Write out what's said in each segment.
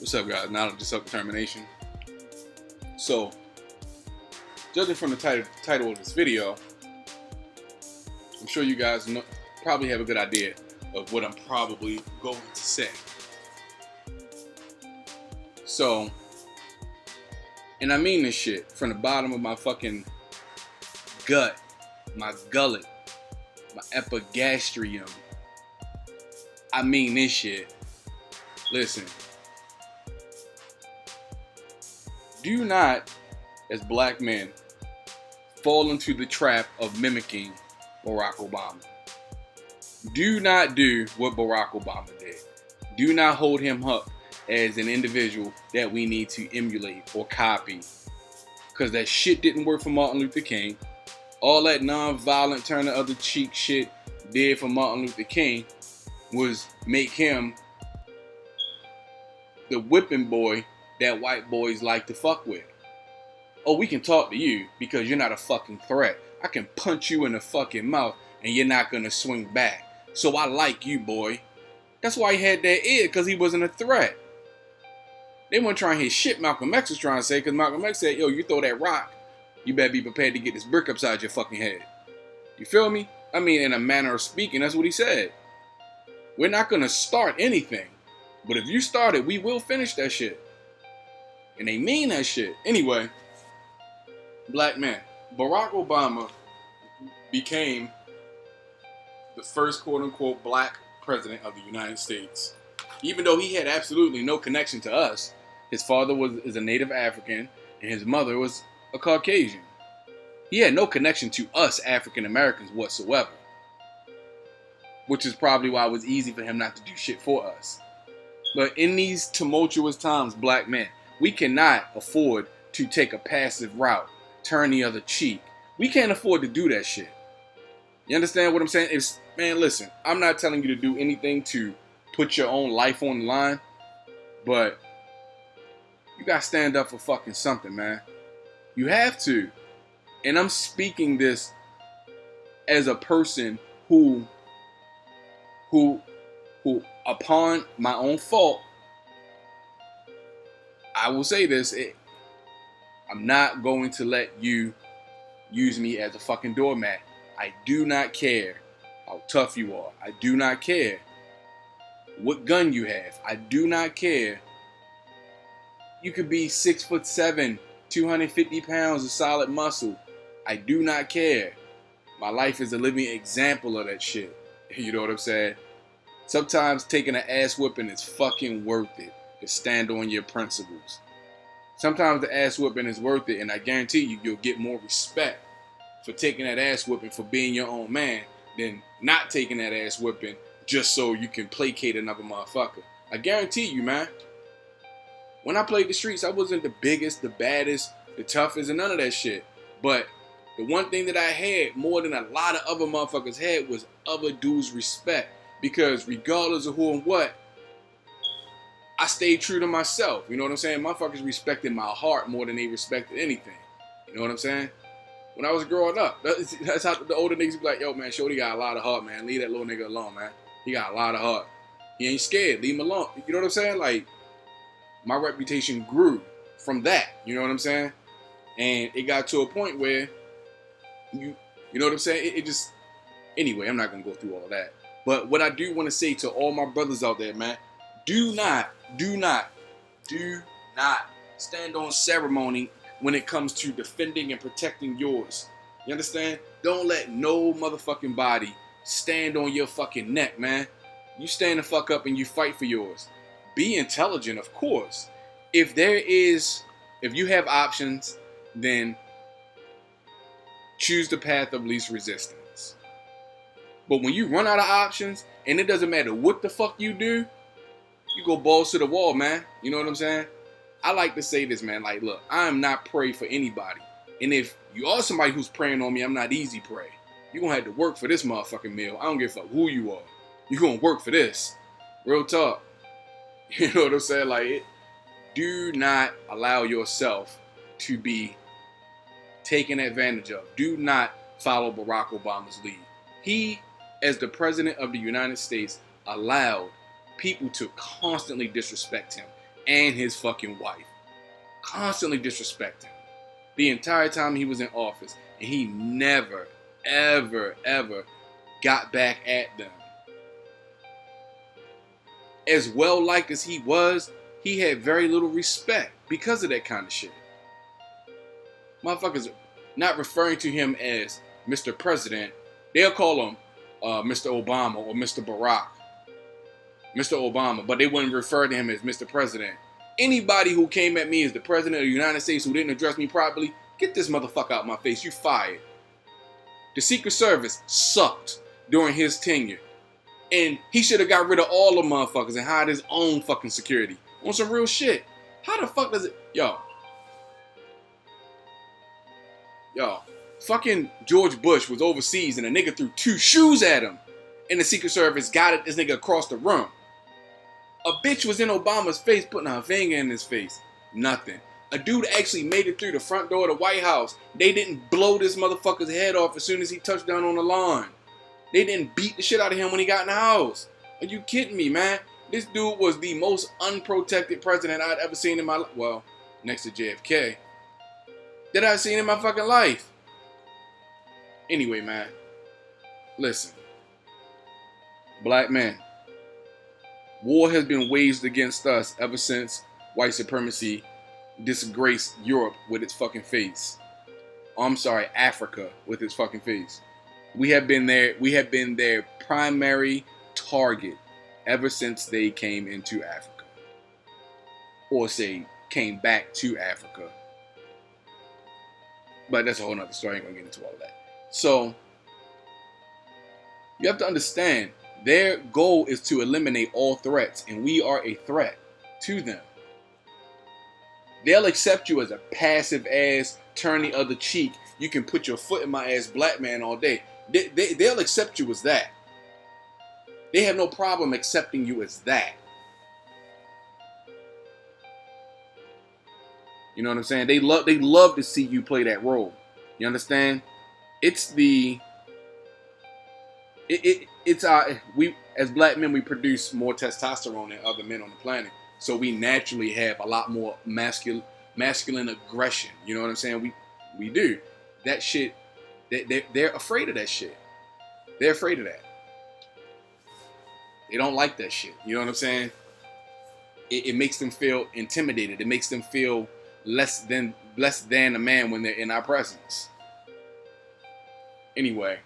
What's up, guys? Knowledge of self-determination. So, judging from the title of this video, I'm sure you guys probably have a good idea of what I'm probably going to say. So, and I mean this shit from the bottom of my fucking gut, my gullet, my epigastrium. I mean this shit. Listen. Do not, as black men, fall into the trap of mimicking Barack Obama. Do not do what Barack Obama did. Do not hold him up as an individual that we need to emulate or copy. Because that shit didn't work for Martin Luther King. All that non-violent turn the other cheek shit did for Martin Luther King was make him the whipping boy that white boys like to fuck with. Oh, we can talk to you because you're not a fucking threat. I can punch you in the fucking mouth and you're not gonna swing back. So I like you, boy. That's why he had that ear, because he wasn't a threat. They weren't trying to hear shit Malcolm X was trying to say, because Malcolm X said, yo, you throw that rock, you better be prepared to get this brick upside your fucking head. You feel me? I mean, in a manner of speaking, that's what he said. We're not gonna start anything. But if you start it, we will finish that shit. And they mean that shit. Anyway, black man, Barack Obama became the first quote-unquote black president of the United States. Even though he had absolutely no connection to us. His father is a native African and his mother was a Caucasian. He had no connection to us African Americans whatsoever. Which is probably why it was easy for him not to do shit for us. But in these tumultuous times, black men, we cannot afford to take a passive route, turn the other cheek. We can't afford to do that shit. You understand what I'm saying? Man, listen, I'm not telling you to do anything to put your own life on the line, but you gotta stand up for fucking something, man. You have to. And I'm speaking this as a person who upon my own fault, I will say this, I'm not going to let you use me as a fucking doormat. I do not care how tough you are. I do not care what gun you have. I do not care. You could be 6'7", 250 pounds of solid muscle. I do not care. My life is a living example of that shit. You know what I'm saying? Sometimes taking an ass whipping is fucking worth it to stand on your principles. Sometimes the ass whipping is worth it, and I guarantee you, you'll get more respect for taking that ass whipping for being your own man than not taking that ass whipping just so you can placate another motherfucker. I guarantee you, man. When I played the streets, I wasn't the biggest, the baddest, the toughest, and none of that shit. But the one thing that I had more than a lot of other motherfuckers had was other dudes' respect. Because regardless of who and what, I stayed true to myself. You know what I'm saying? Motherfuckers respected my heart more than they respected anything. You know what I'm saying? When I was growing up, that's how the older niggas be like, yo, man, Shorty got a lot of heart, man. Leave that little nigga alone, man. He got a lot of heart. He ain't scared. Leave him alone. You know what I'm saying? Like, my reputation grew from that. You know what I'm saying? And it got to a point where, you know what I'm saying? It just, anyway, I'm not going to go through all of that. But what I do want to say to all my brothers out there, man, do not stand on ceremony when it comes to defending and protecting yours. You understand? Don't let no motherfucking body stand on your fucking neck, man. You stand the fuck up and you fight for yours. Be intelligent, of course. If you have options, then choose the path of least resistance. But when you run out of options, and it doesn't matter what the fuck you do, you go balls to the wall, man. You know what I'm saying? I like to say this, man. Like, look, I am not prey for anybody. And if you are somebody who's preying on me, I'm not easy prey. You're going to have to work for this motherfucking meal. I don't give a fuck who you are. You're going to work for this. Real talk. You know what I'm saying? Like, do not allow yourself to be taken advantage of. Do not follow Barack Obama's lead. He, as the president of the United States, allowed people to constantly disrespect him. and his fucking wife. Constantly disrespecting the entire time he was in office. And he never, ever, ever got back at them. As well liked as he was, he had very little respect because of that kind of shit. Motherfuckers not referring to him as Mr. President. They'll call him Mr. Obama or Mr. Barack. Mr. Obama, but they wouldn't refer to him as Mr. President. Anybody who came at me as the President of the United States who didn't address me properly, get this motherfucker out my face. You fired. The Secret Service sucked during his tenure. And he should have got rid of all the motherfuckers and hired his own fucking security. On some real shit. How the fuck does it... Yo, fucking George Bush was overseas and a nigga threw 2 shoes at him. And the Secret Service got this nigga across the room. A bitch was in Obama's face putting her finger in his face. Nothing. A dude actually made it through the front door of the White House. They didn't blow this motherfucker's head off as soon as he touched down on the lawn. They didn't beat the shit out of him when he got in the house. Are you kidding me, man? This dude was the most unprotected president I'd ever seen in my life. Well, next to JFK. That I've seen in my fucking life. Anyway, man. Listen. Black men. War has been waged against us ever since white supremacy disgraced Europe with its fucking face. I'm sorry, Africa with its fucking face. We have been their primary target ever since they came into Africa. Or say, came back to Africa. But that's a whole nother story. I ain't gonna get into all that. So, you have to understand, their goal is to eliminate all threats, and we are a threat to them. They'll accept you as a passive ass, turn the other cheek, you can put your foot in my ass black man all day. They'll accept you as that. They have no problem accepting you as that. You know what I'm saying? They love to see you play that role. You understand? We as black men, we produce more testosterone than other men on the planet. So we naturally have a lot more masculine aggression. You know what I'm saying? We do. That shit, they're afraid of that shit. They're afraid of that. They don't like that shit. You know what I'm saying? It makes them feel intimidated. It makes them feel less than a man when they're in our presence. Anyway,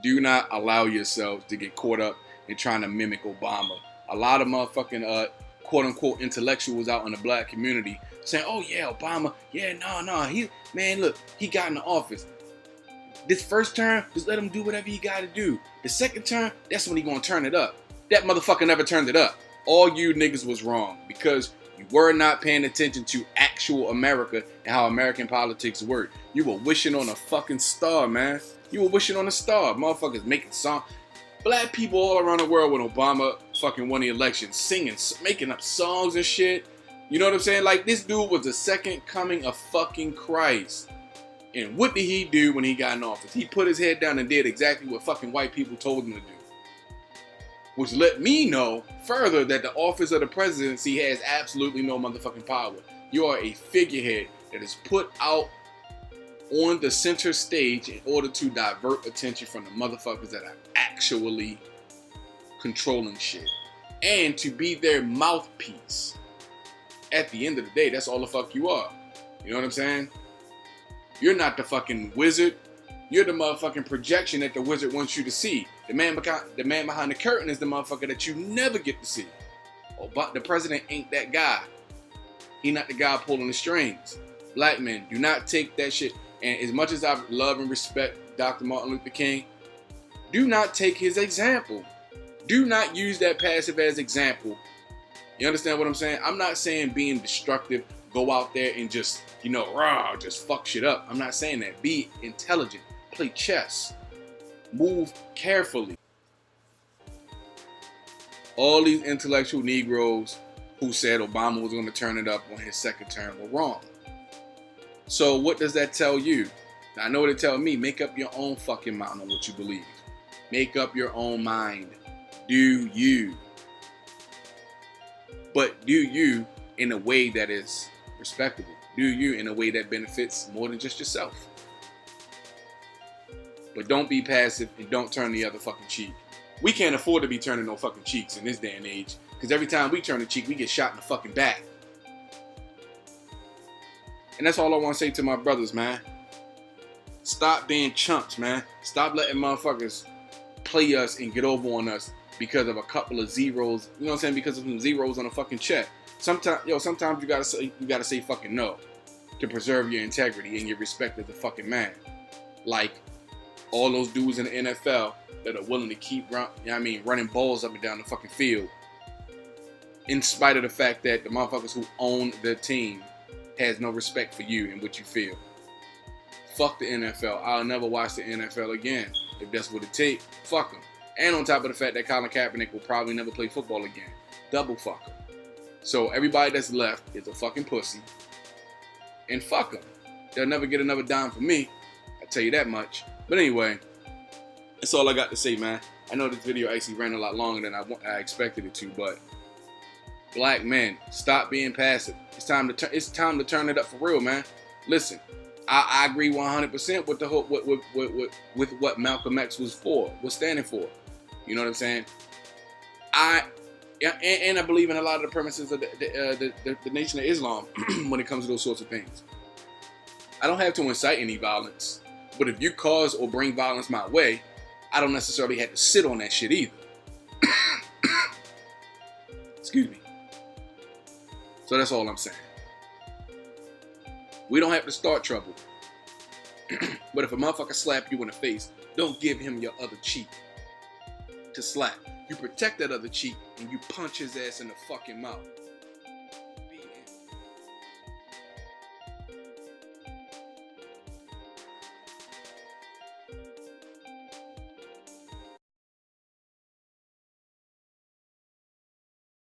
do not allow yourselves to get caught up in trying to mimic Obama. A lot of motherfucking quote-unquote intellectuals out in the black community saying, oh yeah, Obama, yeah, look, he got in the office. This first term, just let him do whatever he got to do. The second term, that's when he gonna turn it up. That motherfucker never turned it up. All you niggas was wrong because you were not paying attention to actual America and how American politics work. You were wishing on a fucking star, man. You were wishing on a star. Motherfuckers making songs. Black people all around the world when Obama fucking won the election, singing, making up songs and shit. You know what I'm saying? Like, this dude was the second coming of fucking Christ. And what did he do when he got in office? He put his head down and did exactly what fucking white people told him to do. Which let me know further that the office of the presidency has absolutely no motherfucking power. You are a figurehead that is put out on the center stage in order to divert attention from the motherfuckers that are actually controlling shit. And to be their mouthpiece. At the end of the day, that's all the fuck you are. You know what I'm saying? You're not the fucking wizard. You're the motherfucking projection that the wizard wants you to see. The man behind the curtain is the motherfucker that you never get to see. Oh, but the president ain't that guy. He not the guy pulling the strings. Black men, do not take that shit. And as much as I love and respect Dr. Martin Luther King, do not take his example. Do not use that passive as example. You understand what I'm saying? I'm not saying being destructive, go out there and just, just fuck shit up. I'm not saying that. Be intelligent. Play chess. Move carefully. All these intellectual Negroes who said Obama was going to turn it up on his second term were wrong. So what does that tell you? I know what it tells me. Make up your own fucking mind on what you believe. Make up your own mind. Do you. But do you in a way that is respectable. Do you in a way that benefits more than just yourself. But don't be passive and don't turn the other fucking cheek. We can't afford to be turning no fucking cheeks in this day and age. Because every time we turn the cheek, we get shot in the fucking back. And that's all I want to say to my brothers, man. Stop being chumps, man. Stop letting motherfuckers play us and get over on us because of a couple of zeros. You know what I'm saying? Because of some zeros on a fucking check. Sometimes you gotta say fucking no to preserve your integrity and your respect as a fucking man. Like all those dudes in the NFL that are willing to keep running balls up and down the fucking field, in spite of the fact that the motherfuckers who own the team has no respect for you and what you feel. Fuck the NFL. I'll never watch the NFL again. If that's what it takes, fuck them. And on top of the fact that Colin Kaepernick will probably never play football again. Double fuck them. So everybody that's left is a fucking pussy. And fuck them. They'll never get another dime from me. I tell you that much. But anyway, that's all I got to say, man. I know this video actually ran a lot longer than I expected it to, but black men, stop being passive. It's time to turn it up for real, man. Listen, I agree 100% with the whole with what Malcolm X was standing for. You know what I'm saying? And I believe in a lot of the premises of the Nation of Islam when it comes to those sorts of things. I don't have to incite any violence, but if you cause or bring violence my way, I don't necessarily have to sit on that shit either. Excuse me. So that's all I'm saying. We don't have to start trouble. But if a motherfucker slap you in the face, don't give him your other cheek to slap. You protect that other cheek and you punch his ass in the fucking mouth.